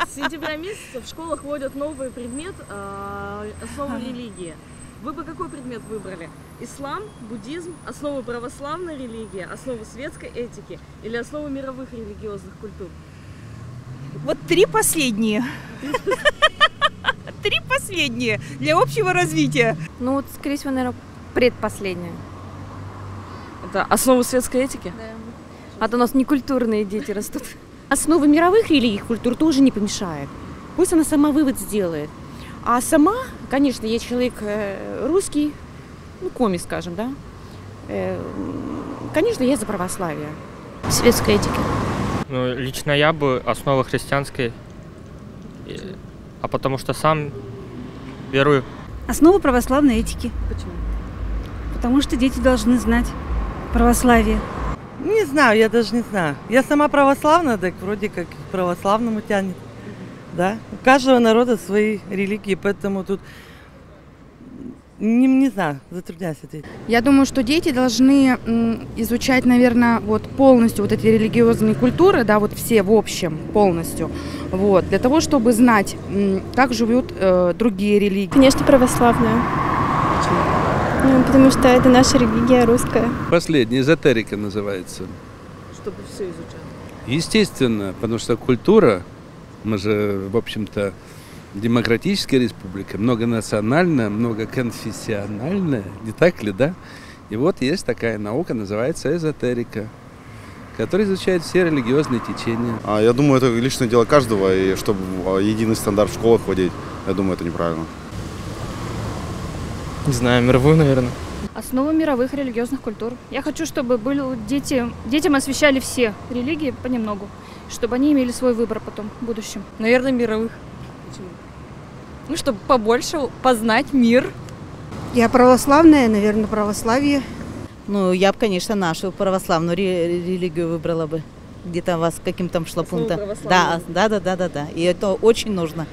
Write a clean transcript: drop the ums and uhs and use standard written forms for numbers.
С сентября месяца в школах вводят новый предмет «Основы религии». Вы бы какой предмет выбрали? Ислам, буддизм, основы православной религии, основы светской этики или основы мировых религиозных культур? Вот три последние. Три последние для общего развития. Ну вот, скорее всего, наверное, предпоследнее. Это основы светской этики? Да. А то у нас некультурные дети растут. Основы мировых религий, культур тоже не помешает. Пусть она сама вывод сделает. А сама, конечно, я человек русский, ну, коми, скажем, да. Конечно, я за православие. Светской этики. Ну, лично я бы основы христианской, а потому что сам верую. Основы православной этики. Почему? Потому что дети должны знать православие. Не знаю, я даже не знаю. Я сама православная, так вроде как к православному тянет. Да? У каждого народа свои религии, поэтому тут не знаю, затрудняюсь ответить. Я думаю, что дети должны изучать, наверное, вот полностью вот эти религиозные культуры, да, вот все в общем, полностью, вот, для того, чтобы знать, как живут другие религии. Конечно, православная. Почему? Ну, потому что это наша религия русская. Последняя, эзотерика называется. Чтобы все изучать. Естественно, потому что культура, мы же, в общем-то, демократическая республика, многонациональная, многоконфессиональная, не так ли, да? И вот есть такая наука, называется эзотерика, которая изучает все религиозные течения. Я думаю, это личное дело каждого, и чтобы единый стандарт в школах вводить, я думаю, это неправильно. Не знаю, мировую, наверное. Основы мировых религиозных культур. Я хочу, чтобы детям освещали все религии понемногу, чтобы они имели свой выбор потом в будущем. Наверное, мировых. Почему? Ну, чтобы побольше познать мир. Я православная, наверное, православие. Ну, я бы, конечно, нашу православную религию выбрала бы. Где-то у вас каким-то шлапунтом. Да. И это очень нужно.